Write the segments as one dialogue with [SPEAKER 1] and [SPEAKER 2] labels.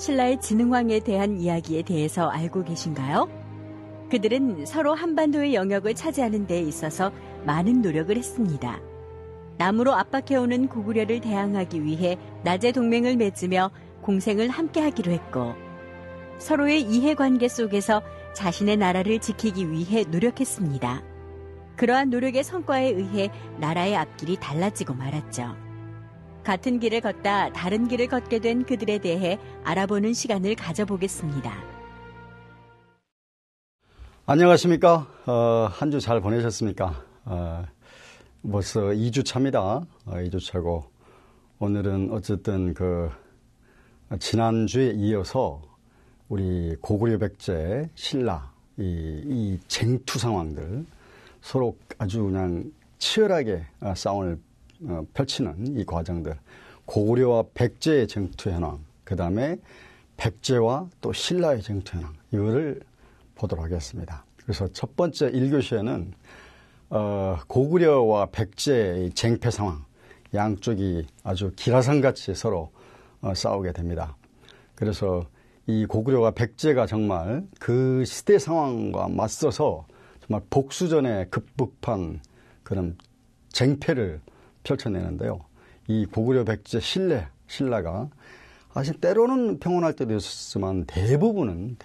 [SPEAKER 1] 신라의 진흥왕에 대한 이야기에 대해서 알고 계신가요? 그들은 서로 한반도의 영역을 차지하는 데 있어서 많은 노력을 했습니다. 남으로 압박해오는 고구려를 대항하기 위해 낮에 동맹을 맺으며 공생을 함께하기로 했고, 서로의 이해관계 속에서 자신의 나라를 지키기 위해 노력했습니다. 그러한 노력의 성과에 의해 나라의 앞길이 달라지고 말았죠. 같은 길을 걷다 다른 길을 걷게 된 그들에 대해 알아보는 시간을 가져보겠습니다.
[SPEAKER 2] 안녕하십니까? 한 주 잘 보내셨습니까? 벌써 2주 차입니다. 2주 차고 오늘은 어쨌든 지난주에 이어서 우리 고구려 백제, 신라 이 쟁투 상황들 서로 아주 그냥 치열하게 싸움을 펼치는 이 과정들, 고구려와 백제의 쟁투 현황, 그 다음에 백제와 또 신라의 쟁투 현황, 이거를 보도록 하겠습니다. 그래서 첫 번째 1교시에는 고구려와 백제의 쟁패 상황, 양쪽이 아주 기라상같이 서로 싸우게 됩니다. 그래서 이 고구려와 백제가 정말 그 시대 상황과 맞서서 정말 복수전에 급급한 그런 쟁패를 펼쳐내는데요. 이 고구려 백제 신라가 사실 때로는 평온할 때도 있었지만 대부분은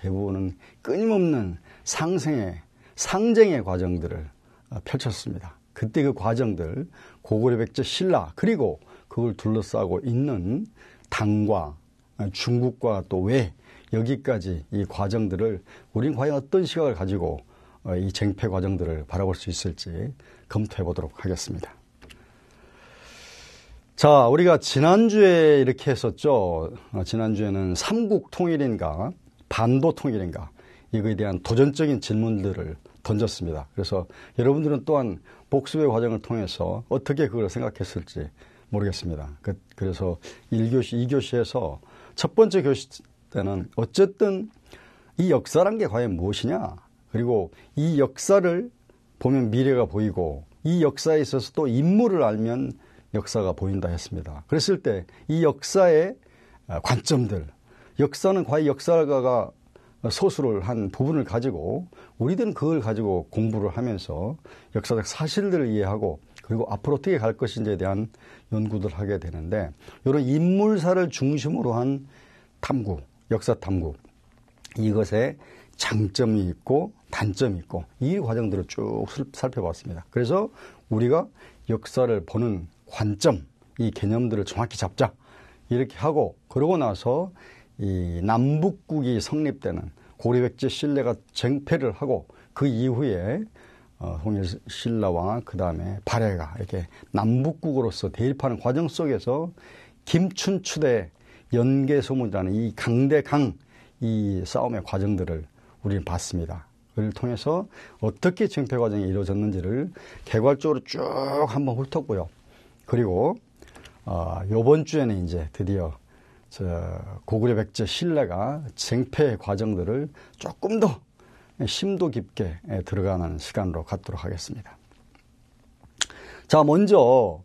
[SPEAKER 2] 끊임없는 상쟁의 과정들을 펼쳤습니다. 그때 그 과정들, 고구려 백제 신라, 그리고 그걸 둘러싸고 있는 당과 중국과 또 외, 여기까지 이 과정들을 우리는 과연 어떤 시각을 가지고 이 쟁패 과정들을 바라볼 수 있을지 검토해 보도록 하겠습니다. 자, 우리가 지난주에 이렇게 했었죠. 지난주에는 삼국 통일인가 반도 통일인가 이거에 대한 도전적인 질문들을 던졌습니다. 그래서 여러분들은 또한 복습의 과정을 통해서 어떻게 그걸 생각했을지 모르겠습니다. 그래서 1교시, 2교시에서 첫 번째 교시 때는 어쨌든 이 역사란 게 과연 무엇이냐, 그리고 이 역사를 보면 미래가 보이고 이 역사에 있어서 또 인물을 알면 역사가 보인다 했습니다. 그랬을 때 이 역사의 관점들, 역사는 과연 역사가가 소수를 한 부분을 가지고 우리들은 그걸 가지고 공부를 하면서 역사적 사실들을 이해하고 그리고 앞으로 어떻게 갈 것인지에 대한 연구를 하게 되는데, 이런 인물사를 중심으로 한 탐구, 역사 탐구, 이것에 장점이 있고 단점이 있고 이 과정들을 쭉 살펴봤습니다. 그래서 우리가 역사를 보는 관점, 이 개념들을 정확히 잡자 이렇게 하고, 그러고 나서 이 남북국이 성립되는 고려 백제 신라가 쟁패를 하고 그 이후에 통일 신라와 그 다음에 발해가 이렇게 남북국으로서 대립하는 과정 속에서 김춘추대 연개소문이라는 이 강대강 이 싸움의 과정들을 우리는 봤습니다. 그를 통해서 어떻게 쟁패 과정이 이루어졌는지를 개괄적으로 쭉 한번 훑었고요. 그리고 이번 주에는 이제 드디어 고구려 백제 신라가 쟁패 과정들을 조금 더 심도 깊게 들어가는 시간으로 갖도록 하겠습니다. 자, 먼저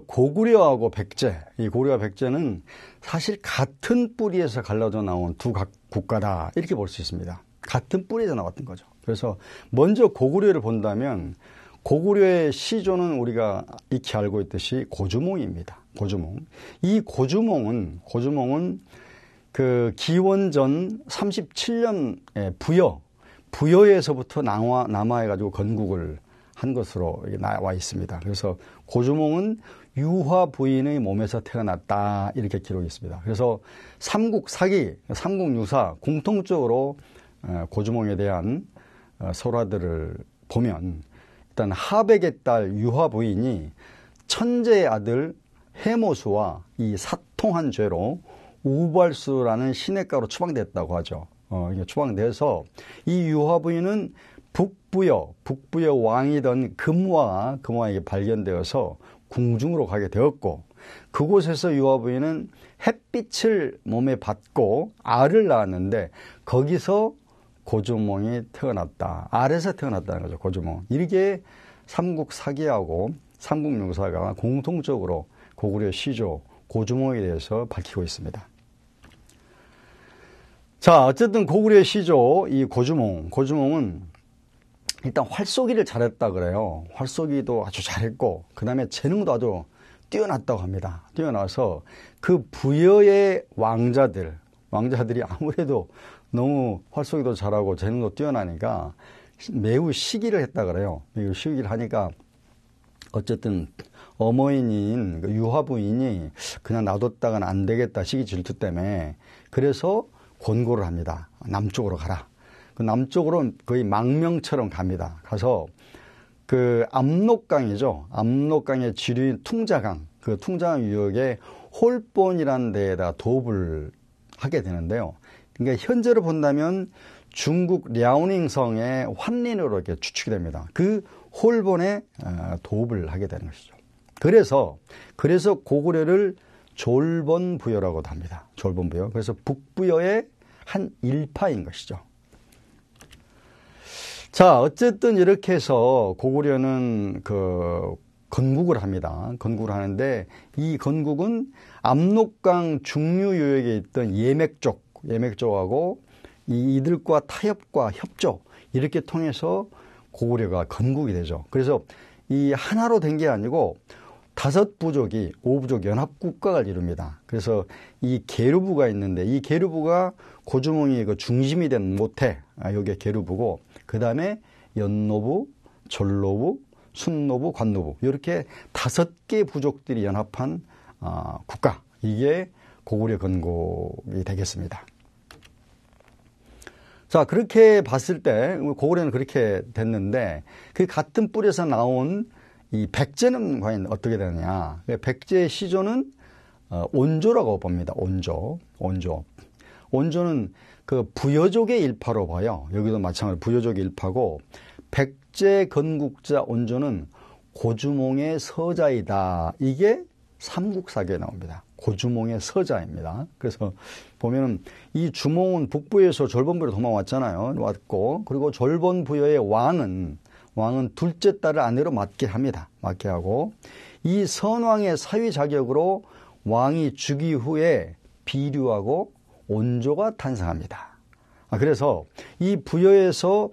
[SPEAKER 2] 고구려하고 백제, 이 고구려와 백제는 사실 같은 뿌리에서 갈라져 나온 두 국가다 이렇게 볼 수 있습니다. 같은 뿌리에서 나왔던 거죠. 그래서 먼저 고구려를 본다면 고구려의 시조는 우리가 익히 알고 있듯이 고주몽입니다. 고주몽. 이 고주몽은 그 기원전 37년에 부여에서부터 남하해가지고 건국을 한 것으로 나와 있습니다. 그래서 고주몽은 유화 부인의 몸에서 태어났다 이렇게 기록이 있습니다. 그래서 삼국사기, 삼국유사 공통적으로 고주몽에 대한 설화들을 보면 일단 하백의 딸 유화 부인이 천재의 아들 해모수와 이 사통한 죄로 우발수라는 시냇가로 추방됐다고 하죠. 이게 추방돼서 이 유화 부인은 북부여 왕이던 금화에게 발견되어서 궁중으로 가게 되었고, 그곳에서 유화 부인은 햇빛을 몸에 받고 알을 낳았는데 거기서 고주몽이 태어났다. 알에서 태어났다는 거죠. 고주몽. 이렇게 삼국사기하고 삼국유사가 공통적으로 고구려 시조 고주몽에 대해서 밝히고 있습니다. 자, 어쨌든 고구려 시조 이 고주몽은 일단 활쏘기를 잘했다 그래요. 활쏘기도 아주 잘했고, 그 다음에 재능도 아주 뛰어났다고 합니다. 뛰어나서 그 부여의 왕자들이 아무래도 너무 활쏘기도 잘하고 재능도 뛰어나니까 매우 시기를 했다 그래요. 매우 시기를 하니까 어쨌든 어머니인 유화부인이 그냥 놔뒀다가는 안 되겠다, 시기 질투 때문에. 그래서 권고를 합니다. 남쪽으로 가라. 그 남쪽으로 거의 망명처럼 갑니다. 가서 그 압록강이죠. 압록강의 지류인 퉁자강, 그 퉁자강 유역에 홀본이라는 데에다 도읍을 하게 되는데요. 그러니까 현재로 본다면 중국 랴오닝성의 환린으로 이렇게 추측이 됩니다. 그 홀본에 도읍을 하게 되는 것이죠. 그래서 고구려를 졸본부여라고도 합니다. 졸본부여. 그래서 북부여의 한 일파인 것이죠. 자, 어쨌든 이렇게 해서 고구려는 건국을 합니다. 건국을 하는데 이 건국은 압록강 중류 요역에 있던 예맥족하고 이들과 타협과 협조 이렇게 통해서 고구려가 건국이 되죠. 그래서 이 하나로 된 게 아니고 5부족이 5부족 연합국가를 이룹니다. 그래서 이 계류부가 있는데 이 계류부가 고주몽이 그 중심이 된 모태, 여기에 계류부고, 그 다음에 연노부, 졸노부, 순노부, 관노부 이렇게 5개 부족들이 연합한 국가, 이게 고구려 건국이 되겠습니다. 자, 그렇게 봤을 때 고구려는 그렇게 됐는데 그 같은 뿔에서 나온 이 백제는 과연 어떻게 되느냐. 백제의 시조는 온조라고 봅니다. 온조는 그 부여족의 일파로 봐요. 여기도 마찬가지로 부여족의 일파고, 백제 건국자 온조는 고주몽의 서자이다. 이게 삼국사기에 나옵니다. 고주몽의 서자입니다. 그래서 보면은 이 주몽은 북부에서 졸본부로 도망왔잖아요. 왔고, 그리고 졸본부여의 왕은 둘째 딸을 아내로 맡게 합니다. 맡게 하고, 이 선왕의 사위 자격으로 왕이 죽이 후에 비류하고 온조가 탄생합니다. 그래서 이 부여에서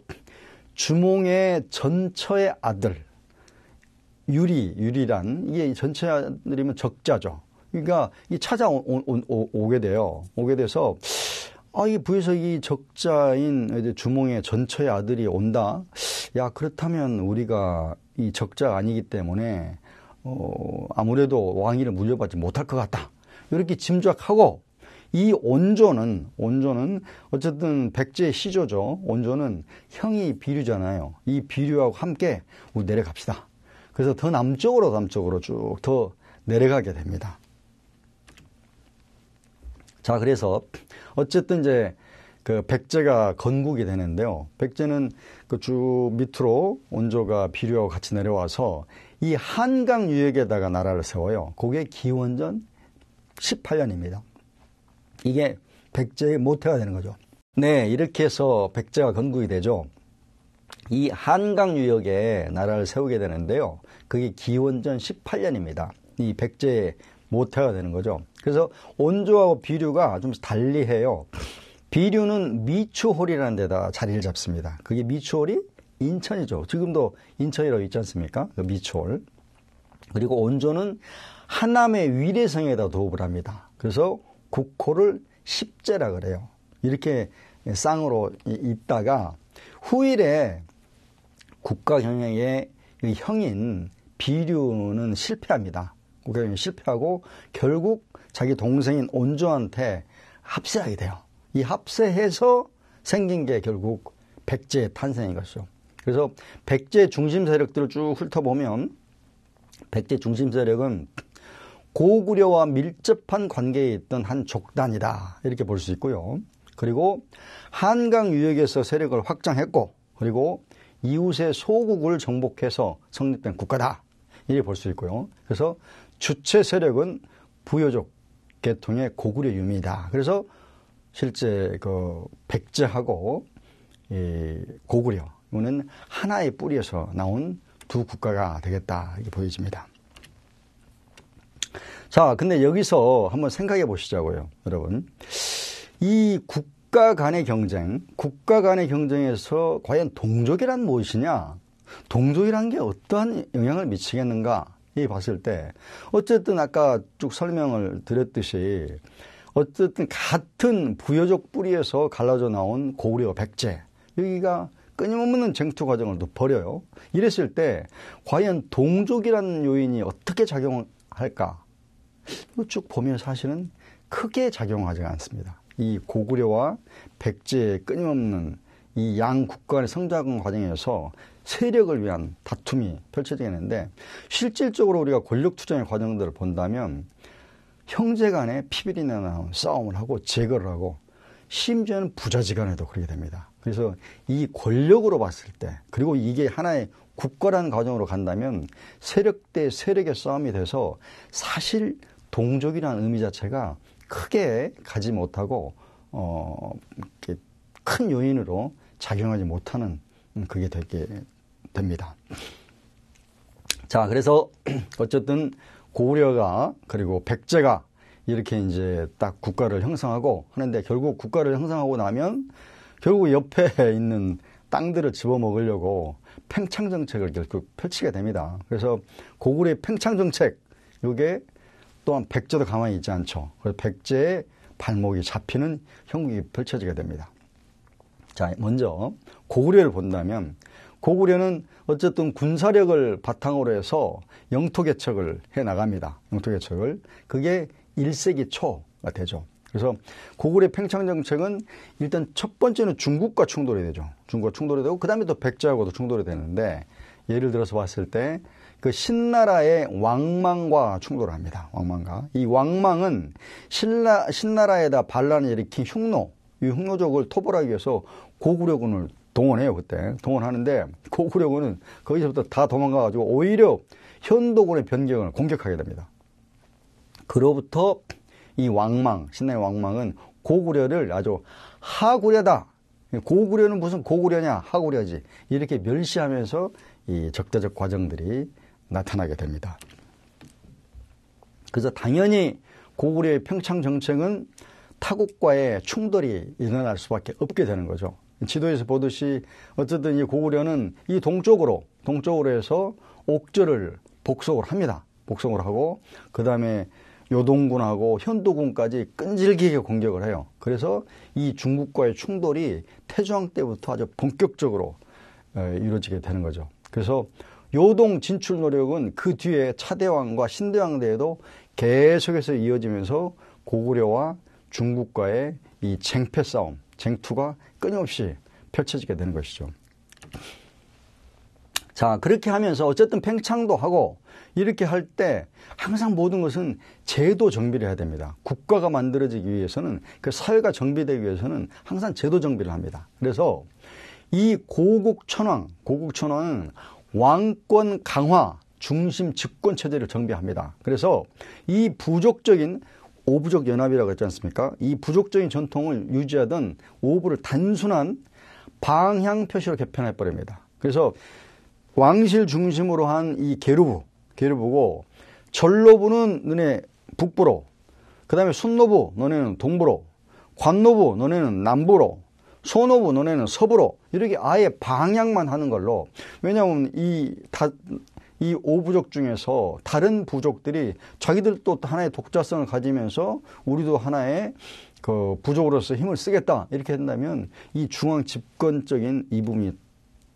[SPEAKER 2] 주몽의 전처의 아들, 유리란, 이게 전처의 아들이면 적자죠. 그러니까 이 찾아오게 돼요. 오게 돼서, 이 부에서 이 적자인 주몽의 전처의 아들이 온다. 야, 그렇다면 우리가 이 적자가 아니기 때문에 아무래도 왕위를 물려받지 못할 것 같다. 이렇게 짐작하고, 이 온조는 어쨌든 백제의 시조죠. 온조는 형이 비류잖아요. 이 비류하고 함께 우리 내려갑시다. 그래서 더 남쪽으로 쭉 더 내려가게 됩니다. 자, 그래서 어쨌든 이제 그 백제가 건국이 되는데요. 백제는 그 쭉 밑으로 온조가 비류하고 같이 내려와서 이 한강 유역에다가 나라를 세워요. 그게 기원전 18년입니다. 이게 백제의 모태가 되는 거죠. 네, 이렇게 해서 백제가 건국이 되죠. 이 한강 유역에 나라를 세우게 되는데요. 그게 기원전 18년입니다. 이 백제의 모태가 되는 거죠. 그래서 온조하고 비류가 좀 달리해요. 비류는 미추홀이라는 데다 자리를 잡습니다. 그게 미추홀이 인천이죠. 지금도 인천이라고 있지 않습니까? 그 미추홀. 그리고 온조는 하남의 위례성에다 도읍을 합니다. 그래서 국호를 십제라 그래요. 이렇게 쌍으로 있다가 후일에 국가 경영의 형인 비류는 실패합니다. 국가 경영이 실패하고 결국 자기 동생인 온조한테 합세하게 돼요. 이 합세해서 생긴 게 결국 백제의 탄생인 것이죠. 그래서 백제 중심 세력들을 쭉 훑어보면 백제 중심 세력은 고구려와 밀접한 관계에 있던 한 족단이다. 이렇게 볼 수 있고요. 그리고 한강 유역에서 세력을 확장했고, 그리고 이웃의 소국을 정복해서 성립된 국가다. 이렇게 볼 수 있고요. 그래서 주체 세력은 부여족 계통의 고구려 유민이다. 그래서 실제 그 백제하고 이 고구려, 이거는 하나의 뿌리에서 나온 두 국가가 되겠다. 이렇게 보여집니다. 자, 근데 여기서 한번 생각해 보시자고요, 여러분. 이 국가 간의 경쟁에서 과연 동족이란 무엇이냐, 동족이란 게 어떠한 영향을 미치겠는가, 이 봤을 때 어쨌든 아까 쭉 설명을 드렸듯이 어쨌든 같은 부여족 뿌리에서 갈라져 나온 고구려와 백제, 여기가 끊임없는 쟁투 과정을 또 벌여요. 이랬을 때 과연 동족이라는 요인이 어떻게 작용할까? 이거 쭉 보면 사실은 크게 작용하지 않습니다. 이 고구려와 백제의 끊임없는 이 양 국가 간의 성장 과정에서 세력을 위한 다툼이 펼쳐지겠는데, 실질적으로 우리가 권력 투쟁의 과정들을 본다면 형제 간에 피비린내 나는 싸움을 하고 제거를 하고, 심지어는 부자지간에도 그렇게 됩니다. 그래서 이 권력으로 봤을 때, 그리고 이게 하나의 국가라는 과정으로 간다면 세력 대 세력의 싸움이 돼서 사실 동족이라는 의미 자체가 크게 가지 못하고 이렇게 큰 요인으로 작용하지 못하는, 그게 되게 됩니다. 자, 그래서 어쨌든 고구려가 그리고 백제가 이렇게 이제 딱 국가를 형성하고 하는데, 결국 국가를 형성하고 나면 결국 옆에 있는 땅들을 집어먹으려고 팽창 정책을 결국 펼치게 됩니다. 그래서 고구려의 팽창 정책, 이게 또한 백제도 가만히 있지 않죠. 그래서 백제의 발목이 잡히는 형국이 펼쳐지게 됩니다. 자, 먼저 고구려를 본다면, 고구려는 어쨌든 군사력을 바탕으로 해서 영토 개척을 해 나갑니다. 영토 개척을. 그게 1세기 초가 되죠. 그래서 고구려의 팽창 정책은 일단 첫 번째는 중국과 충돌이 되죠. 중국과 충돌이 되고, 그 다음에 또 백제하고도 충돌이 되는데, 예를 들어서 봤을 때 그 신나라의 왕망과 충돌을 합니다. 왕망과. 이 왕망은 신나라에다 반란을 일으킨 흉노, 이 흉노족을 토벌하기 위해서 고구려군을 동원해요. 그때 동원하는데, 고구려군은 거기서부터 다 도망가가지고 오히려 현도군의 변경을 공격하게 됩니다. 그로부터 이 왕망, 신나라의 왕망은 고구려를 아주 하구려다, 고구려는 무슨 고구려냐, 하구려지, 이렇게 멸시하면서 이 적대적 과정들이 나타나게 됩니다. 그래서 당연히 고구려의 평창 정책은 타국과의 충돌이 일어날 수밖에 없게 되는 거죠. 지도에서 보듯이 어쨌든 이 고구려는 이 동쪽으로 해서 옥저를 복속을 합니다. 복속을 하고, 그 다음에 요동군하고 현도군까지 끈질기게 공격을 해요. 그래서 이 중국과의 충돌이 태조왕 때부터 아주 본격적으로 이루어지게 되는 거죠. 그래서 요동 진출 노력은 그 뒤에 차대왕과 신대왕 때에도 계속해서 이어지면서 고구려와 중국과의 이 쟁패 싸움, 쟁투가 끊임없이 펼쳐지게 되는 것이죠. 자, 그렇게 하면서 어쨌든 팽창도 하고 이렇게 할 때 항상 모든 것은 제도 정비를 해야 됩니다. 국가가 만들어지기 위해서는, 그 사회가 정비되기 위해서는 항상 제도 정비를 합니다. 그래서 이 고국천왕은 왕권 강화 중심 집권 체제를 정비합니다. 그래서 이 부족적인 오부족 연합이라고 했지 않습니까? 이 부족적인 전통을 유지하던 오부를 단순한 방향 표시로 개편해버립니다. 그래서 왕실 중심으로 한 이 계류부고, 전로부는 너네 북부로, 그 다음에 순노부 너네는 동부로, 관노부 너네는 남부로, 소노부 너네는 서부로, 이렇게 아예 방향만 하는 걸로. 왜냐하면 이 오부족 중에서 다른 부족들이 자기들도 하나의 독자성을 가지면서 우리도 하나의 그 부족으로서 힘을 쓰겠다, 이렇게 한다면 이 중앙 집권적인 이 부분이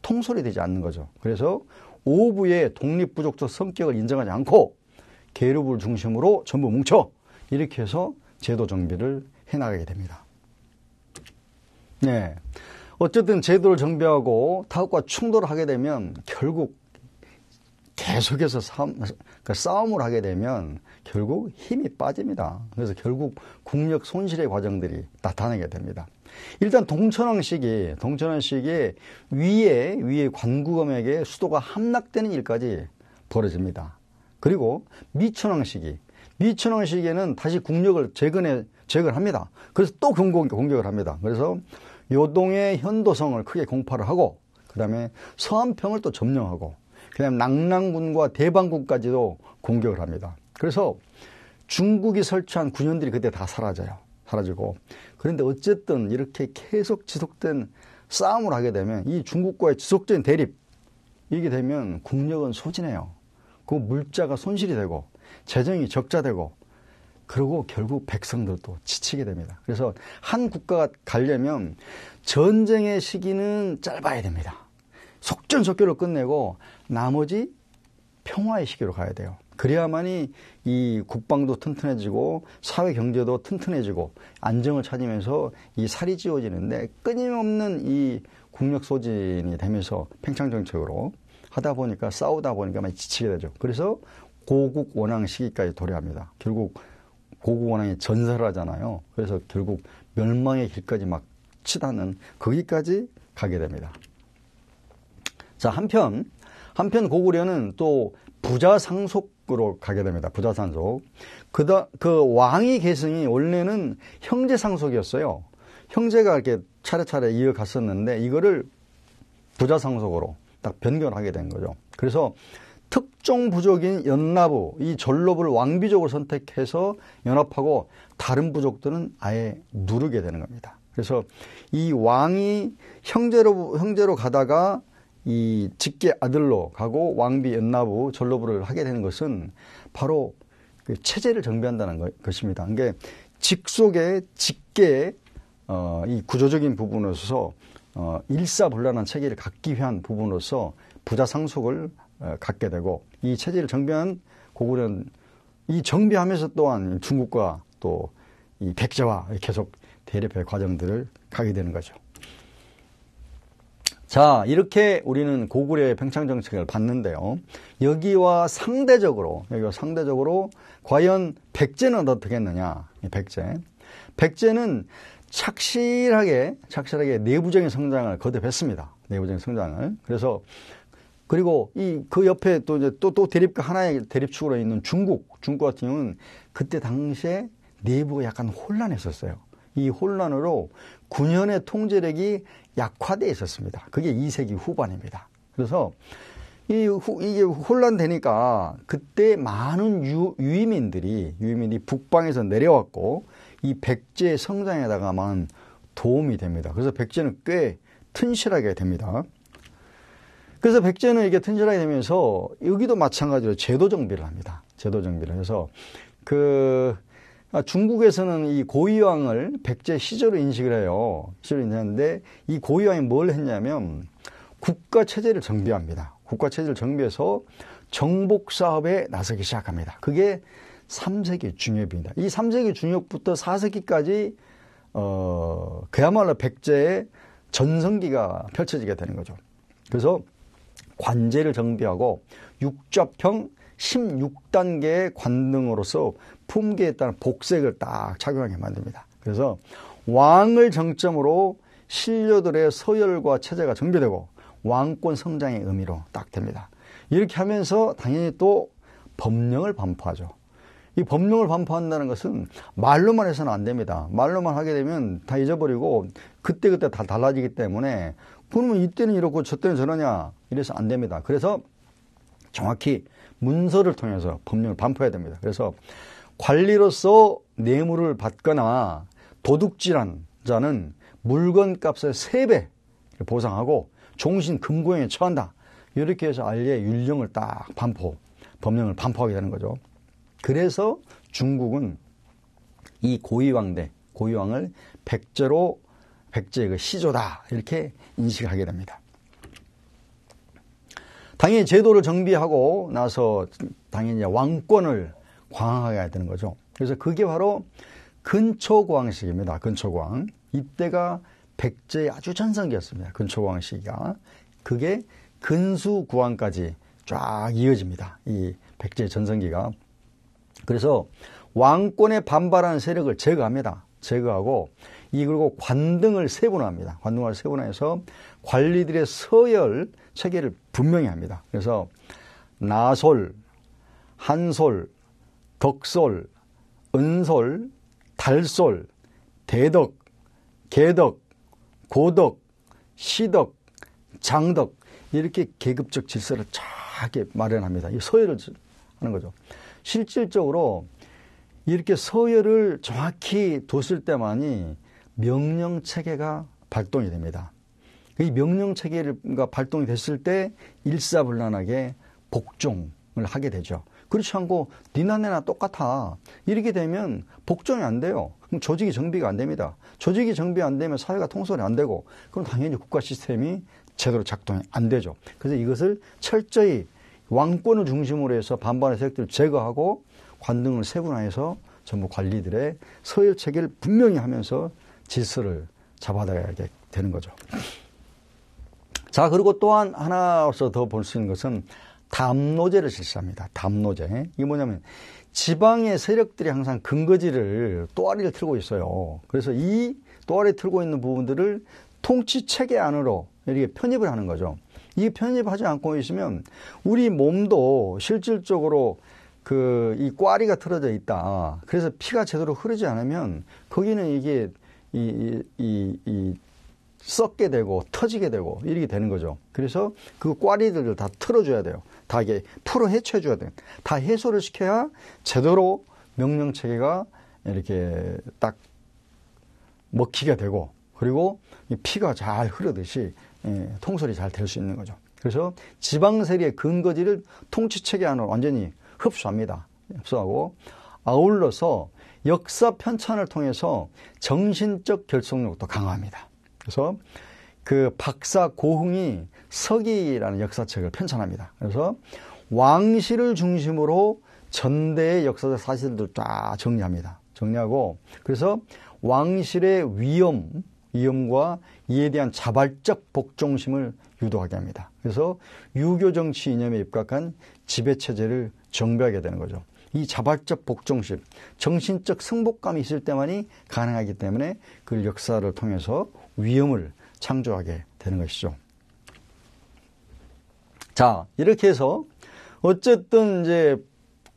[SPEAKER 2] 통솔이 되지 않는 거죠. 그래서 오부의 독립부족적 성격을 인정하지 않고 계류부를 중심으로 전부 뭉쳐, 이렇게 해서 제도 정비를 해나가게 됩니다. 네, 어쨌든 제도를 정비하고 타국과 충돌을 하게 되면 결국 계속해서 싸움을 하게 되면 결국 힘이 빠집니다. 그래서 결국 국력 손실의 과정들이 나타나게 됩니다. 일단 동천왕 시기에 위에 관구검에게 수도가 함락되는 일까지 벌어집니다. 그리고 미천왕 시기에는 다시 국력을 재건을 합니다. 그래서 또 공격을 합니다. 그래서 요동의 현도성을 크게 공파를 하고, 그 다음에 서안평을 또 점령하고, 그 다음에 낙랑군과 대방군까지도 공격을 합니다. 그래서 중국이 설치한 군현들이 그때 다 사라져요. 사라지고. 그런데 어쨌든 이렇게 계속 지속된 싸움을 하게 되면 이 중국과의 지속적인 대립, 이게 되면 국력은 소진해요. 그 물자가 손실이 되고 재정이 적자되고 그리고 결국 백성들도 지치게 됩니다. 그래서 한 국가가 가려면 전쟁의 시기는 짧아야 됩니다. 속전속결로 끝내고 나머지 평화의 시기로 가야 돼요. 그래야만이 이 국방도 튼튼해지고 사회 경제도 튼튼해지고 안정을 찾으면서 이 살이 찌워지는데 끊임없는 이 국력 소진이 되면서 팽창정책으로 하다 보니까 싸우다 보니까 많이 지치게 되죠. 그래서 고국 원왕 시기까지 도래합니다. 결국 고국 원왕이 전사를 하잖아요. 그래서 결국 멸망의 길까지 막 치닫는 거기까지 가게 됩니다. 자, 한편 고구려는 또 부자상속으로 가게 됩니다. 부자상속. 그 왕위 계승이 원래는 형제상속이었어요. 형제가 이렇게 차례차례 이어갔었는데 이거를 부자상속으로 딱 변경을 하게 된 거죠. 그래서 특정 부족인 연나부, 이 전로부를 왕비족으로 선택해서 연합하고 다른 부족들은 아예 누르게 되는 겁니다. 그래서 이 왕이 형제로 가다가 이 직계 아들로 가고 왕비, 연나부, 전로부를 하게 되는 것은 바로 그 체제를 정비한다는 것입니다. 그러니까 직속의 직계의 이 구조적인 부분으로서 일사불란한 체계를 갖기 위한 부분으로서 부자상속을 갖게 되고 이 체제를 정비한 고구려는 이 정비하면서 또한 중국과 또 이 백제와 계속 대립의 과정들을 가게 되는 거죠. 자, 이렇게 우리는 고구려의 팽창정책을 봤는데요. 여기와 상대적으로 과연 백제는 어떻게 했느냐? 백제는 착실하게 내부적인 성장을 거듭했습니다. 내부적인 성장을. 그리고 그 옆에 또 대립과 하나의 대립축으로 있는 중국 같은 경우는 그때 당시에 내부가 약간 혼란했었어요. 이 혼란으로 9년의 통제력이 약화되어 있었습니다. 그게 2세기 후반입니다. 그래서 이게 혼란되니까 그때 많은 유의민들이 북방에서 내려왔고 이 백제의 성장에다가 많은 도움이 됩니다. 그래서 백제는 꽤 튼실하게 됩니다. 그래서 백제는 이게 튼실하게 되면서 여기도 마찬가지로 제도 정비를 합니다. 제도 정비를 해서 중국에서는 이 고위왕을 백제 시조로 인식을 해요. 시조로 인식하는데 이 고위왕이 뭘 했냐면 국가 체제를 정비합니다. 국가 체제를 정비해서 정복 사업에 나서기 시작합니다. 그게 3세기 중엽입니다. 이 3세기 중엽부터 4세기까지 그야말로 백제의 전성기가 펼쳐지게 되는 거죠. 그래서 관제를 정비하고 육좌평 16단계의 관등으로서 품계에 따른 복색을 딱 착용하게 만듭니다. 그래서 왕을 정점으로 신료들의 서열과 체제가 정비되고 왕권 성장의 의미로 딱 됩니다. 이렇게 하면서 당연히 또 법령을 반포하죠. 이 법령을 반포한다는 것은 말로만 해서는 안 됩니다. 말로만 하게 되면 다 잊어버리고 그때그때 다 달라지기 때문에 그러면 이때는 이렇고 저때는 저러냐 이래서 안 됩니다. 그래서 정확히 문서를 통해서 법령을 반포해야 됩니다. 그래서 관리로서 뇌물을 받거나 도둑질한 자는 물건값의 3배 보상하고 종신 금고형에 처한다. 이렇게 해서 아예 율령을 딱 법령을 반포하게 되는 거죠. 그래서 중국은 이 고위왕을 백제의 시조다 이렇게 인식하게 됩니다. 당연히 제도를 정비하고 나서 당연히 왕권을 광화하게 해야 되는 거죠. 그래서 그게 바로 근초고왕 시기입니다. 근초고왕. 이때가 백제의 아주 전성기였습니다. 근초고왕 시기가. 그게 근수구왕까지 쫙 이어집니다. 이 백제의 전성기가. 그래서 왕권에 반발하는 세력을 제거합니다. 제거하고 그리고 관등을 세분화합니다. 관등을 세분화해서 관리들의 서열 체계를 분명히 합니다. 그래서 나솔, 한솔, 덕솔, 은솔, 달솔, 대덕, 계덕, 고덕, 시덕, 장덕 이렇게 계급적 질서를 쫙 마련합니다. 이 서열을 하는 거죠. 실질적으로 이렇게 서열을 정확히 뒀을 때만이 명령체계가 발동이 됩니다. 이 명령체계가 발동이 됐을 때 일사불란하게 복종을 하게 되죠. 그렇지 않고 니나 내나 똑같아. 이렇게 되면 복종이 안 돼요. 그럼 조직이 정비가 안 됩니다. 조직이 정비 안 되면 사회가 통솔이 안 되고 그럼 당연히 국가 시스템이 제대로 작동이 안 되죠. 그래서 이것을 철저히 왕권을 중심으로 해서 반반의 세력들을 제거하고 관등을 세분화해서 전부 관리들의 서열 체계를 분명히 하면서 질서를 잡아나가게 되는 거죠. 자, 그리고 또한 하나로서 더 볼 수 있는 것은 담노제를 실시합니다. 담노제. 이게 뭐냐면 지방의 세력들이 항상 근거지를 또아리를 틀고 있어요. 그래서 이 또아리 틀고 있는 부분들을 통치 체계 안으로 이렇게 편입을 하는 거죠. 이 편입하지 않고 있으면 우리 몸도 실질적으로 이 꽈리가 틀어져 있다. 그래서 피가 제대로 흐르지 않으면 거기는 이게 썩게 되고 터지게 되고 이렇게 되는 거죠. 그래서 그 꽈리들을 다 틀어줘야 돼요. 다 이게 풀어 헤쳐줘야 돼요. 다 해소를 시켜야 제대로 명령체계가 이렇게 딱 먹히게 되고 그리고 피가 잘 흐르듯이 통솔이 잘 될 수 있는 거죠. 그래서 지방세력의 근거지를 통치체계 안으로 완전히 흡수합니다. 흡수하고 아울러서 역사 편찬을 통해서 정신적 결속력도 강화합니다. 그래서 그 박사 고흥이 서기라는 역사책을 편찬합니다. 그래서 왕실을 중심으로 전대의 역사적 사실들을 쫙 정리합니다. 정리하고 그래서 왕실의 위엄과 이에 대한 자발적 복종심을 유도하게 합니다. 그래서 유교 정치 이념에 입각한 지배체제를 정비하게 되는 거죠. 이 자발적 복종심, 정신적 승복감이 있을 때만이 가능하기 때문에 그 역사를 통해서 위엄을 창조하게 되는 것이죠. 자, 이렇게 해서 어쨌든 이제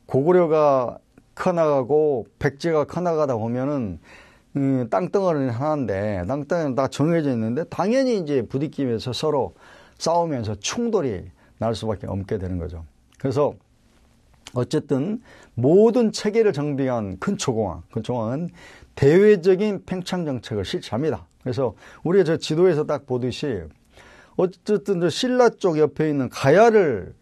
[SPEAKER 2] 고구려가 커나가고 백제가 커나가다 보면은 땅덩어리는 하나인데 땅덩어리는 다 정해져 있는데 당연히 이제 부딪히면서 서로 싸우면서 충돌이 날 수밖에 없게 되는 거죠. 그래서 어쨌든 모든 체계를 정비한 근초공왕은 대외적인 팽창 정책을 실시합니다. 그래서 우리가 저 지도에서 딱 보듯이 어쨌든 저 신라 쪽 옆에 있는 가야를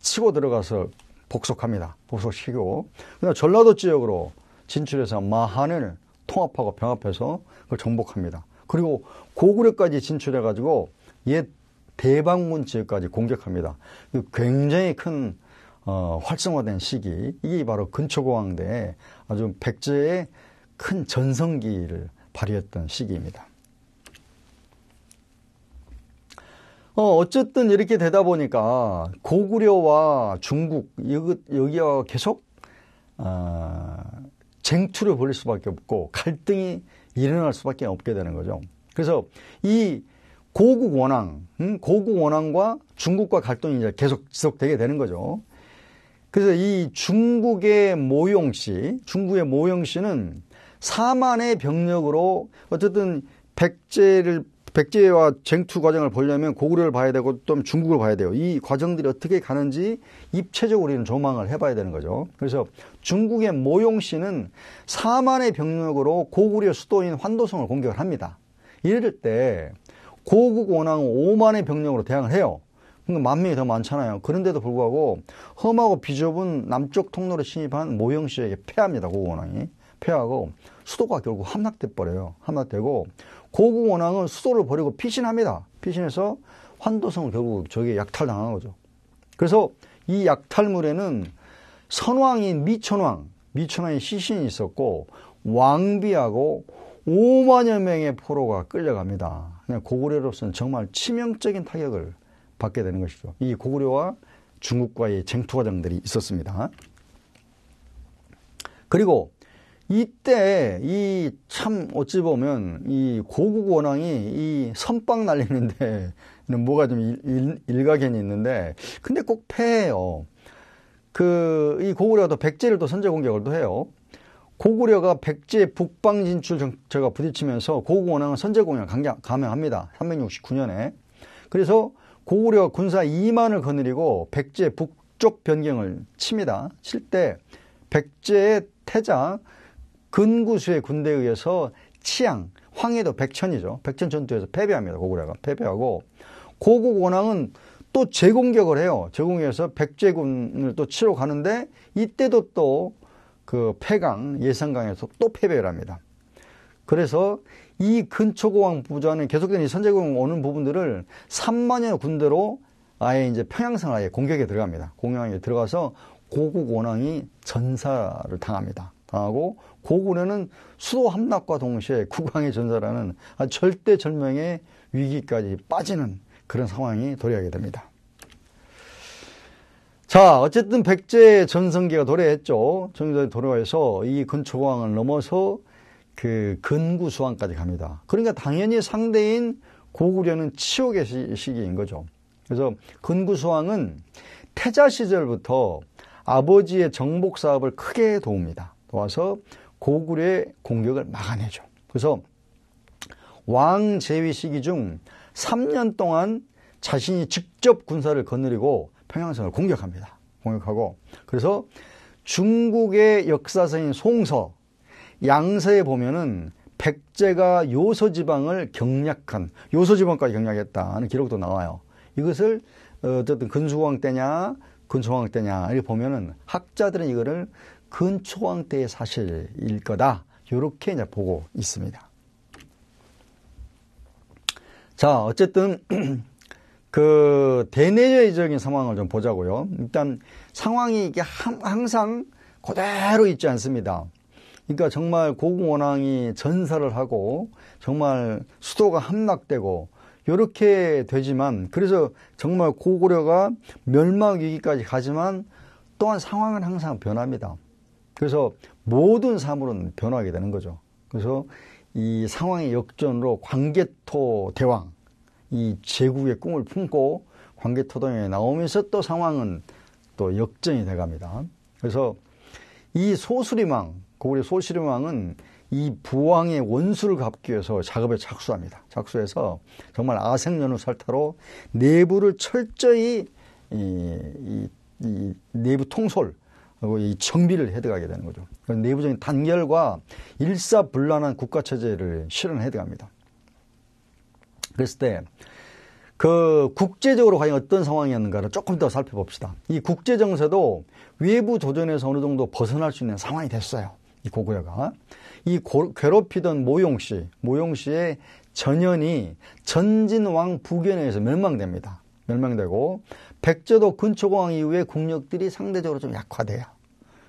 [SPEAKER 2] 치고 들어가서 복속합니다. 복속시키고 그다음 전라도 지역으로 진출해서 마한을 통합하고 병합해서 그걸 정복합니다. 그리고 고구려까지 진출해가지고 옛 대방문 지역까지 공격합니다. 굉장히 큰 활성화된 시기, 이게 바로 근초고왕 때 아주 백제의 큰 전성기를 발휘했던 시기입니다. 어쨌든 이렇게 되다 보니까 고구려와 중국 여기와 계속 쟁투를 벌일 수밖에 없고 갈등이 일어날 수밖에 없게 되는 거죠. 그래서 이 고국 원왕과 중국과 갈등이 이제 계속 지속되게 되는 거죠. 그래서 이 중국의 모용씨는 4만의 병력으로 어쨌든 백제와 쟁투 과정을 보려면 고구려를 봐야 되고 또 중국을 봐야 돼요. 이 과정들이 어떻게 가는지 입체적으로 우리는 조망을 해봐야 되는 거죠. 그래서 중국의 모용씨는 4만의 병력으로 고구려 수도인 환도성을 공격을 합니다. 이럴 때 고국 원왕은 5만의 병력으로 대항을 해요. 그러니까 10,000명이 더 많잖아요. 그런데도 불구하고 험하고 비좁은 남쪽 통로로 침입한 모용씨에게 패합니다. 고국 원왕이. 패하고 수도가 결국 함락돼 버려요. 함락되고 고국 원왕은 수도를 버리고 피신합니다. 피신해서 환도성을 결국 저기에 약탈당한 거죠. 그래서 이 약탈물에는 선왕인 미천왕의 시신이 있었고 왕비하고 5만여 명의 포로가 끌려갑니다. 고구려로서는 정말 치명적인 타격을 받게 되는 것이죠. 이 고구려와 중국과의 쟁투 과정들이 있었습니다. 그리고 이때 참 어찌 보면 이 고국 원왕이 이 선빵 날리는데 뭐가 좀 일가견이 있는데 근데 꼭 패해요. 이 고구려가 또 백제를 또 선제 공격을 또 해요. 고구려가 백제 북방 진출 정체가 부딪히면서 고국 원왕은 선제 공격 감행합니다. 369년에. 그래서 고구려가 군사 2만을 거느리고 백제 북쪽 변경을 칩니다. 칠 때 백제의 태자 근구수의 군대에 의해서 치양, 황해도 백천이죠. 백천 전투에서 패배합니다. 고구려가 패배하고 고국 원왕은 또 재공격을 해요. 재공격해서 백제군을 또 치러 가는데 이때도 또 그 패강 예산강에서 또 패배를 합니다. 그래서 이 근초고왕 부자는 계속된 이 선제공 오는 부분들을 3만여 군대로 아예 이제 평양성을 아예 공격에 들어갑니다. 공격에 들어가서 고국 원왕이 전사를 당합니다. 당하고 고구려는 수도 함락과 동시에 국왕의 전사라는 절대절명의 위기까지 빠지는 그런 상황이 도래하게 됩니다. 자, 어쨌든 백제 전성기가 도래했죠. 전성기가 도래해서 이 근초고왕을 넘어서 그 근구수왕까지 갑니다. 그러니까 당연히 상대인 고구려는 치욕의 시기인 거죠. 그래서 근구수왕은 태자 시절부터 아버지의 정복 사업을 크게 도와서 고구려의 공격을 막아내죠. 그래서 왕 재위 시기 중 3년 동안 자신이 직접 군사를 거느리고 평양성을 공격하고 그래서 중국의 역사서인 송서, 양서에 보면은 백제가 요소지방을 경략한, 요소지방까지 경략했다는 기록도 나와요. 이것을 어쨌든 근수왕 때냐 근초왕 때냐 이렇게 보면은 학자들은 이거를 근초왕 때의 사실일 거다 이렇게 이제 보고 있습니다. 자, 어쨌든 그 대내외적인 상황을 좀 보자고요. 일단 상황이 이게 항상 그대로 있지 않습니다. 그러니까 정말 고국 원왕이 전사를 하고 정말 수도가 함락되고 이렇게 되지만 그래서 정말 고구려가 멸망 위기까지 가지만 또한 상황은 항상 변합니다. 그래서 모든 사물은 변하게 되는 거죠. 그래서 이 상황의 역전으로 광개토 대왕 이 제국의 꿈을 품고 광개토대왕에 나오면서 또 상황은 또 역전이 돼갑니다. 그래서 이 소수림왕 고구려 소수림왕은 이 부왕의 원수를 갚기 위해서 작업에 착수합니다. 착수해서 정말 아생연후 살타로 내부를 철저히 이 내부 통솔하고 이 정비를 해들어가게 되는 거죠. 내부적인 단결과 일사불란한 국가체제를 실현해들어갑니다. 그랬을 때 그 국제적으로 과연 어떤 상황이었는가를 조금 더 살펴봅시다. 이 국제정세도 외부 도전에서 어느 정도 벗어날 수 있는 상황이 됐어요. 이 고구려가. 이 괴롭히던 모용씨의 전연이 전진왕 부견에 의해서 멸망됩니다. 멸망되고 백제도 근초고왕 이후에 국력들이 상대적으로 좀 약화돼요.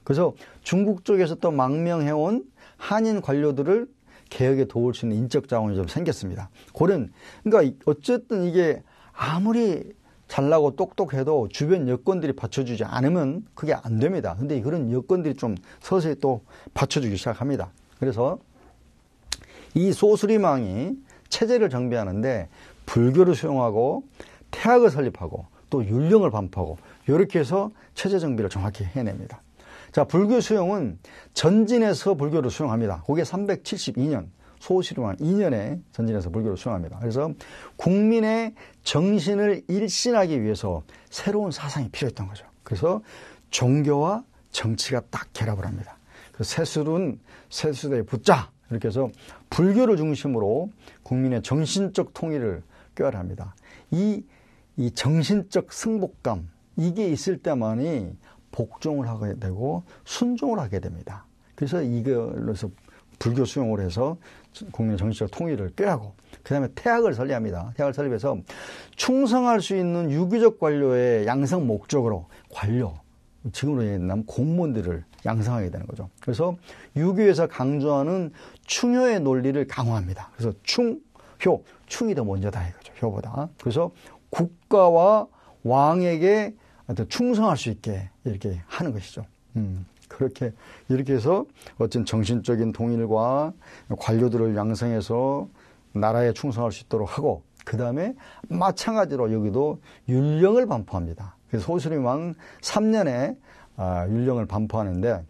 [SPEAKER 2] 그래서 중국 쪽에서 또 망명해온 한인 관료들을 개혁에 도울 수 있는 인적 자원이 좀 생겼습니다. 그러니까 어쨌든 이게 아무리 잘나고 똑똑해도 주변 여건들이 받쳐주지 않으면 그게 안 됩니다. 근데 그런 여건들이 좀 서서히 또 받쳐주기 시작합니다. 그래서 이 소수림왕이 체제를 정비하는데 불교를 수용하고 태학을 설립하고 또 율령을 반포하고 이렇게 해서 체제 정비를 정확히 해냅니다. 자, 불교 수용은 전진에서 불교를 수용합니다. 그게 372년 소수림왕 2년에 전진에서 불교를 수용합니다. 그래서 국민의 정신을 일신하기 위해서 새로운 사상이 필요했던 거죠. 그래서 종교와 정치가 딱 결합을 합니다. 세술은 세수대에 붙자 이렇게 해서 불교를 중심으로 국민의 정신적 통일을 꾀하합니다. 이 정신적 승복감 이게 있을 때만이 복종을 하게 되고 순종을 하게 됩니다. 그래서 이걸로서 불교 수용을 해서 국민의 정신적 통일을 꾀하고 그 다음에 태학을 설립합니다. 태학을 설립해서 충성할 수 있는 유교적 관료의 양성 목적으로 관료, 지금으로 얘기하면 공무원들을 양성하게 되는 거죠. 그래서 유교에서 강조하는 충효의 논리를 강화합니다. 그래서 충이 더 먼저다 이거죠. 효보다. 그래서 국가와 왕에게 충성할 수 있게 이렇게 하는 것이죠. 이렇게 해서 어떤 정신적인 통일과 관료들을 양성해서 나라에 충성할 수 있도록 하고 그 다음에 마찬가지로 여기도 율령을 반포합니다. 그래서 소수림왕 3년에 율령을 반포하는데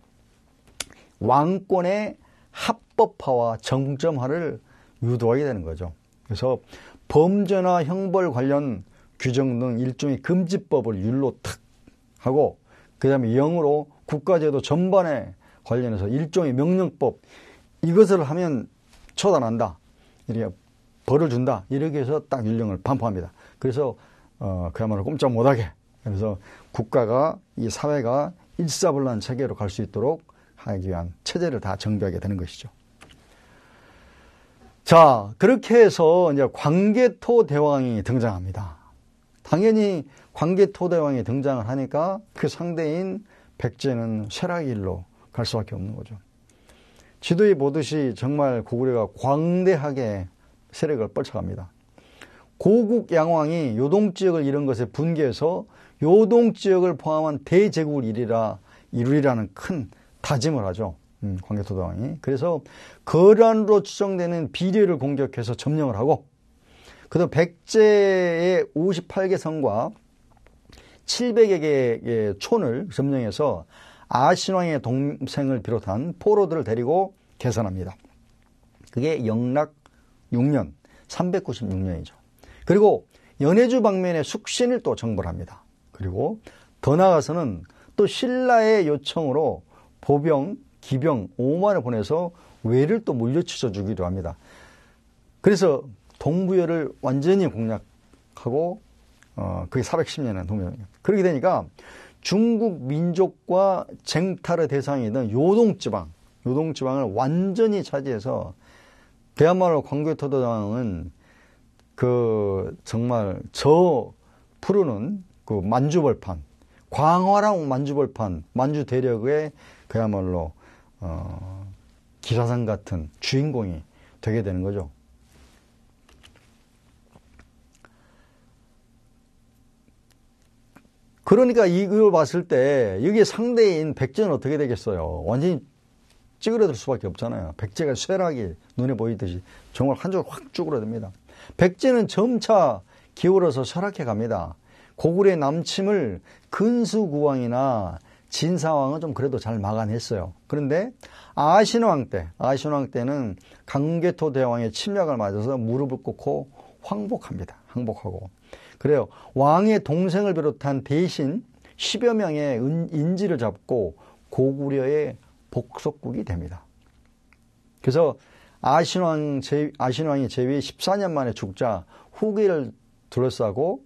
[SPEAKER 2] 왕권의 합법화와 정점화를 유도하게 되는 거죠. 그래서 범죄나 형벌 관련 규정 등 일종의 금지법을 율로 탁 하고 그 다음에 영으로 국가제도 전반에 관련해서 일종의 명령법, 이것을 하면 처단한다, 이렇게 벌을 준다, 이렇게 해서 딱 율령을 반포합니다. 그래서 그야말로 꼼짝 못하게, 그래서 국가가, 이 사회가 일사불란 체계로 갈 수 있도록 하기 위한 체제를 다 정비하게 되는 것이죠. 자, 그렇게 해서 이제 광개토 대왕이 등장합니다. 당연히 광개토 대왕이 등장을 하니까 그 상대인 백제는 쇠락의 길로 갈 수밖에 없는 거죠. 지도에 보듯이 정말 고구려가 광대하게 세력을 뻗쳐갑니다. 고국 양왕이 요동지역을 이룬 것에 분개해서 요동지역을 포함한 대제국을 이루리라는 큰 다짐을 하죠. 광개토 대왕이. 그래서 거란으로 추정되는 비례를 공격해서 점령을 하고, 그다음 백제의 58개 성과 700여 개의 촌을 점령해서 아신왕의 동생을 비롯한 포로들을 데리고 개선합니다. 그게 영락 6년, 396년이죠. 그리고 연해주 방면의 숙신을 또 정벌 합니다. 그리고 더 나아가서는 또 신라의 요청으로 보병, 기병 5만을 보내서 외를 또 물려치져 주기도 합니다. 그래서 동부여를 완전히 공략하고, 그게 410년에 동부여. 그렇게 되니까 중국 민족과 쟁탈의 대상이던 요동지방을 완전히 차지해서, 그야말로 광개토 대왕은 정말 저 푸르는 그 만주벌판, 광활한 만주벌판, 만주 대력의 그야말로 기사상 같은 주인공이 되게 되는 거죠. 그러니까 이걸 봤을 때 여기에 상대인 백제는 어떻게 되겠어요? 완전히 찌그러들 수밖에 없잖아요. 백제가 쇠락이 눈에 보이듯이 정말 한 줄 확 쭈그러듭니다. 백제는 점차 기울어서 쇠락해 갑니다. 고구려의 남침을 근수구왕이나 진사왕은 좀 그래도 잘 막아냈어요. 그런데 아신왕 때는 광개토 대왕의 침략을 맞아서 무릎을 꿇고 항복하고. 그래요. 왕의 동생을 비롯한 대신 10여 명의 인지를 잡고 고구려의 복속국이 됩니다. 그래서 아신왕이 제위 14년 만에 죽자 후계를 둘러싸고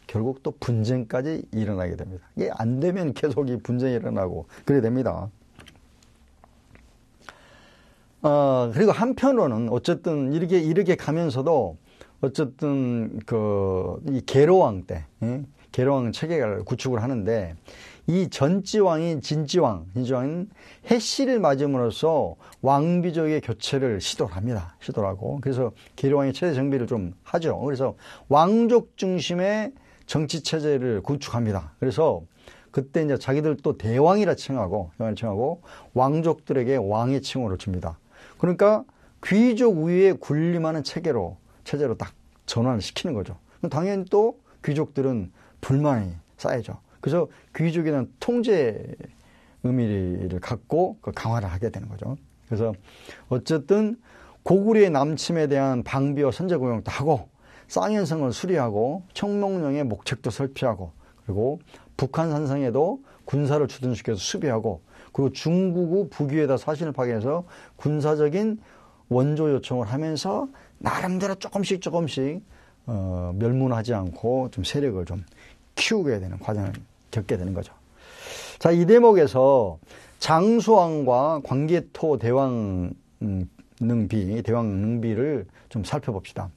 [SPEAKER 2] 결국 또 분쟁까지 일어나게 됩니다. 이게 안 되면 계속 이 분쟁이 일어나고 그래 됩니다. 그리고 한편으로는 어쨌든 이렇게 가면서도 어쨌든 이 계로왕 때, 계로왕 체계를 구축을 하는데, 이 전지왕인 진지왕은 해씨를 맞음으로써 왕비족의 교체를 시도를 합니다. 시도를 하고. 그래서 계로왕의 체제 정비를 좀 하죠. 그래서 왕족 중심의 정치 체제를 구축합니다. 그래서 그때 이제 자기들 또 대왕이라 칭하고 왕족들에게 왕의 칭호를 줍니다. 그러니까 귀족 위에 군림하는 체제로 딱 전환을 시키는 거죠. 당연히 또 귀족들은 불만이 쌓이죠. 그래서 귀족에 대한 통제 의미를 갖고 강화를 하게 되는 거죠. 그래서 어쨌든 고구려의 남침에 대한 방비와 선제공격도 하고, 쌍현성을 수리하고, 청명령의 목책도 설피하고, 그리고 북한 산성에도 군사를 주둔시켜서 수비하고, 그리고 중국의 북위에다 사신을 파견해서 군사적인 원조 요청을 하면서 나름대로 조금씩 멸문하지 않고 좀 세력을 좀 키우게 되는 과정을 겪게 되는 거죠. 자, 이 대목에서 장수왕과 광개토 대왕 능비를 좀 살펴봅시다.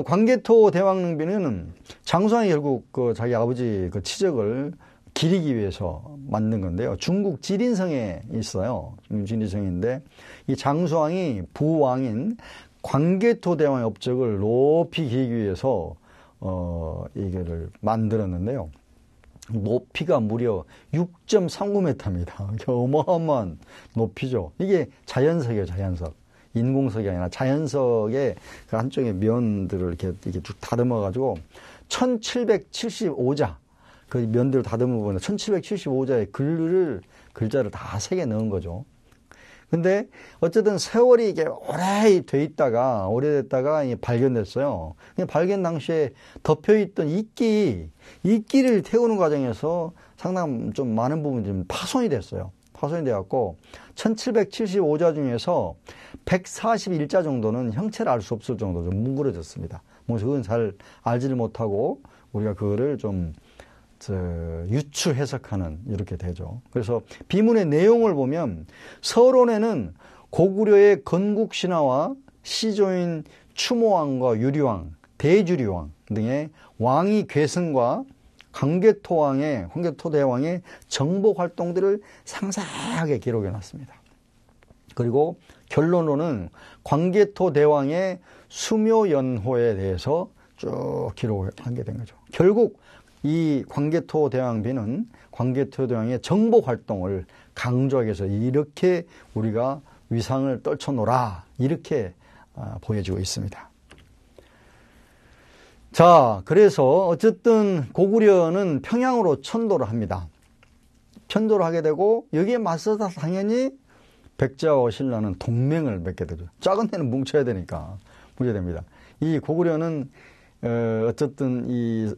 [SPEAKER 2] 광개토 대왕 능비는 장수왕이 결국 자기 아버지 치적을 기리기 위해서 만든 건데요. 중국 지린성에 있어요. 지린성인데 이 장수왕이 부왕인 광개토 대왕의 업적을 높이 기리기 위해서 이거를 만들었는데요. 높이가 무려 6.39m입니다. 어마어마한 높이죠. 이게 자연석이에요, 자연석. 인공석이 아니라 자연석의 그 한쪽의 면들을 이렇게 쭉 다듬어가지고 1775자, 그 면들을 다듬어 보면 1775자의 글자를 다 새겨 넣은 거죠. 근데 어쨌든 세월이 이게 오래됐다가 발견됐어요. 발견 당시에 덮여있던 이끼를 태우는 과정에서 상당히 좀 많은 부분이 좀 파손이 됐어요. 파손이 돼갖고 1775자 중에서 141자 정도는 형체를 알 수 없을 정도로 좀 뭉그러졌습니다. 뭐 그건 잘 알지를 못하고 우리가 그거를 좀 유추 해석하는 이렇게 되죠. 그래서 비문의 내용을 보면 서론에는 고구려의 건국신화와 시조인 추모왕과 유리왕, 대주리왕 등의 왕위 계승과 황개토대왕의 정복 활동들을 상세하게 기록해 놨습니다. 그리고 결론으로는 광개토대왕의 수묘연호에 대해서 쭉 기록을 하게 된 거죠. 결국 이 광개토대왕비는 광개토대왕의 정복 활동을 강조하기 위해서 이렇게 우리가 위상을 떨쳐놓으라 이렇게 보여지고 있습니다. 자, 그래서 어쨌든 고구려는 평양으로 천도를 합니다. 천도를 하게 되고 여기에 맞서서 당연히 백제와 신라는 동맹을 맺게 되죠. 작은 데는 뭉쳐야 되니까 뭉쳐야 이 고구려는 어쨌든 이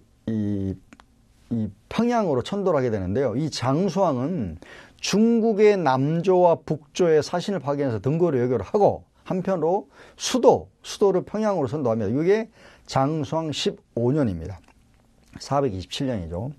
[SPEAKER 2] 평양으로 천도를 하게 되는데요. 이 장수왕은 중국의 남조와 북조의 사신을 파견해서 등거리 외교를 하고 한편으로 수도를 평양으로 선도합니다. 이게 장수왕 15년입니다. 427년이죠.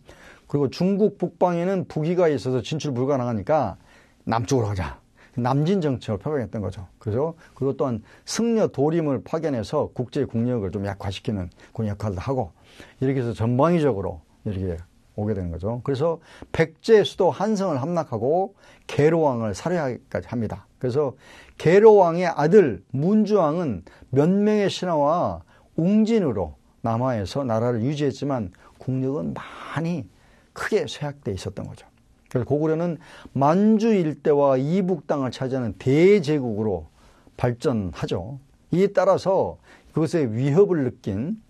[SPEAKER 2] 그리고 중국 북방에는 북이가 있어서 진출 불가능하니까 남쪽으로 가자. 남진 정책을 표방했던 거죠. 그래서 그것 또한 승려 도림을 파견해서 국제 국력을 좀 약화시키는 그런 역할도 하고 이렇게 해서 전방위적으로 이렇게 오게 되는 거죠. 그래서 백제 수도 한성을 함락하고 계로왕을 살해하기까지 합니다. 그래서 계로왕의 아들 문주왕은 몇 명의 신하와 웅진으로 남하에서 나라를 유지했지만 국력은 많이 크게 쇠약되어 있었던 거죠. 그래서 고구려는 만주 일대와 이북 땅을 차지하는 대제국으로 발전하죠. 이에 따라서 그것에 위협을 느낀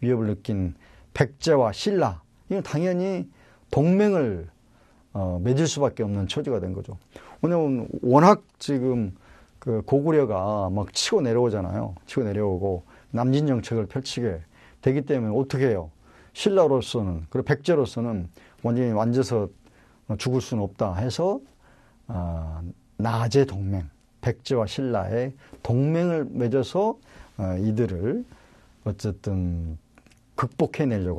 [SPEAKER 2] 위협을 느낀 백제와 신라, 이건 당연히 동맹을 맺을 수밖에 없는 처지가 된 거죠. 왜냐하면 워낙 지금 고구려가 막 치고 내려오잖아요. 치고 내려오고 남진 정책을 펼치게 되기 때문에 어떻게 해요? 신라로서는, 그리고 백제로서는 완전히 완져서 죽을 수는 없다 해서 나제 동맹, 백제와 신라의 동맹을 맺어서 이들을 어쨌든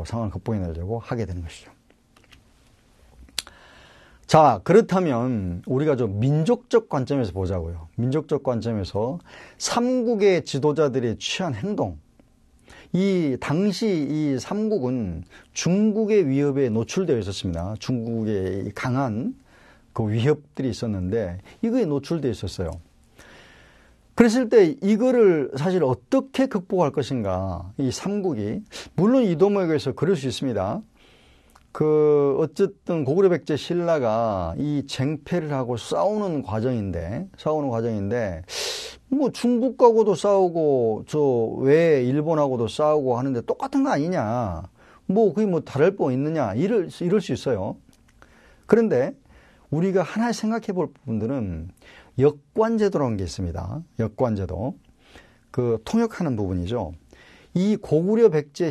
[SPEAKER 2] 상황을 극복해내려고 하게 되는 것이죠. 자, 그렇다면 우리가 좀 민족적 관점에서 보자고요. 민족적 관점에서 삼국의 지도자들이 취한 행동, 당시 이 삼국은 중국의 위협에 노출되어 있었습니다. 중국의 강한 그 위협들이 있었는데 이거에 노출되어 있었어요. 그랬을 때 이거를 사실 어떻게 극복할 것인가, 이 삼국이. 물론 이도목에서 그럴 수 있습니다. 어쨌든 고구려 백제 신라가 이 쟁패를 하고 싸우는 과정인데, 뭐 중국하고도 싸우고, 왜 일본하고도 싸우고 하는데 똑같은 거 아니냐. 그게 다를 거 있느냐. 이럴 수 있어요. 그런데 우리가 하나 생각해 볼 부분들은 역관제도라는 게 있습니다. 역관제도. 통역하는 부분이죠. 이 고구려 백제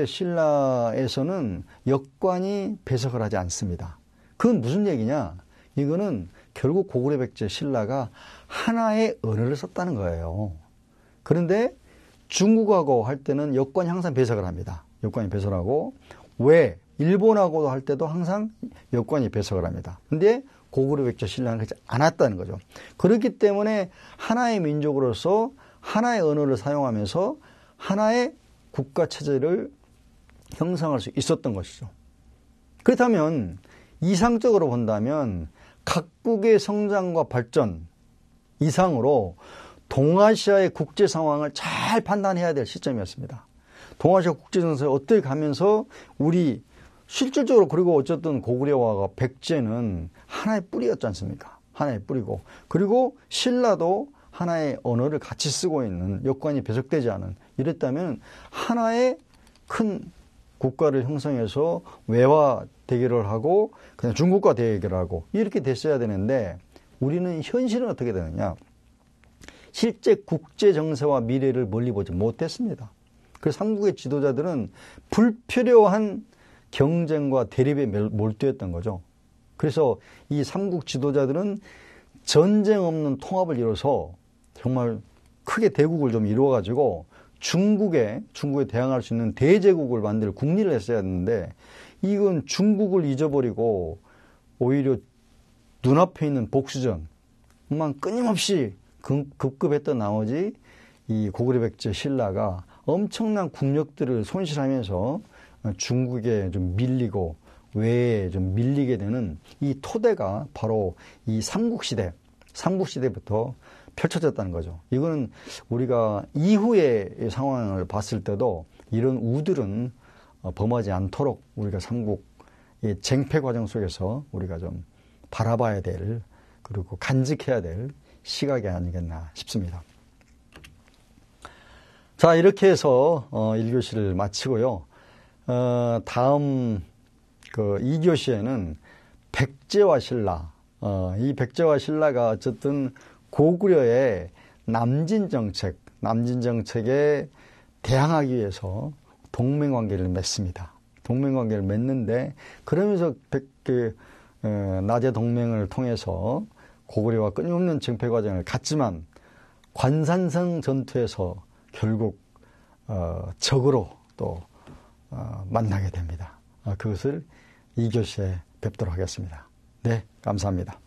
[SPEAKER 2] 신라에서는 역관이 배석을 하지 않습니다. 그건 무슨 얘기냐? 이거는 결국 고구려 백제 신라가 하나의 언어를 썼다는 거예요. 그런데 중국하고 할 때는 역관이 항상 배석을 합니다. 역관이 배석을 하고, 왜 일본하고도 할 때도 항상 역관이 배석을 합니다. 근데 고구려 백제 신라는 그렇지 않았다는 거죠. 그렇기 때문에 하나의 민족으로서 하나의 언어를 사용하면서 하나의 국가 체제를 형성할 수 있었던 것이죠. 그렇다면 이상적으로 본다면 각국의 성장과 발전 이상으로 동아시아의 국제 상황을 잘 판단해야 될 시점이었습니다. 동아시아 국제 정세에 어떻게 가면서 우리 실질적으로, 그리고 어쨌든 고구려와 백제는 하나의 뿌리였지 않습니까? 하나의 뿌리고, 그리고 신라도 하나의 언어를 같이 쓰고 있는, 역관이 배석되지 않은, 이랬다면 하나의 큰 국가를 형성해서 외화 대결을 하고 그냥 중국과 대결을 하고 이렇게 됐어야 되는데 우리는 현실은 어떻게 되느냐. 실제 국제 정세와 미래를 멀리 보지 못했습니다. 그래서 한국의 지도자들은 불필요한 경쟁과 대립에 몰두했던 거죠. 그래서 이 삼국 지도자들은 전쟁 없는 통합을 이뤄서 정말 크게 대국을 좀 이루어가지고 중국에 대항할 수 있는 대제국을 만들 국리를 했어야 했는데 이건 중국을 잊어버리고 오히려 눈앞에 있는 복수전만 끊임없이 급급했던 나머지 이 고구려 백제 신라가 엄청난 국력들을 손실하면서 중국에 좀 밀리고 외에 좀 밀리게 되는 이 토대가 바로 이 삼국시대부터 펼쳐졌다는 거죠. 이거는 우리가 이후의 상황을 봤을 때도 이런 우들은 범하지 않도록 우리가 삼국의 쟁패 과정 속에서 우리가 좀 바라봐야 될 그리고 간직해야 될 시각이 아니겠나 싶습니다. 자, 이렇게 해서 1교시를 마치고요. 다음 그 2교시에는 백제와 신라, 이 백제와 신라가 어쨌든 고구려의 남진정책에 대항하기 위해서 동맹관계를 맺습니다. 동맹관계를 맺는데 그러면서 나제 동맹을 통해서 고구려와 끊임없는 쟁패 과정을 갔지만 관산성 전투에서 결국 적으로 또 만나게 됩니다. 그것을 2교시에 뵙도록 하겠습니다. 네, 감사합니다.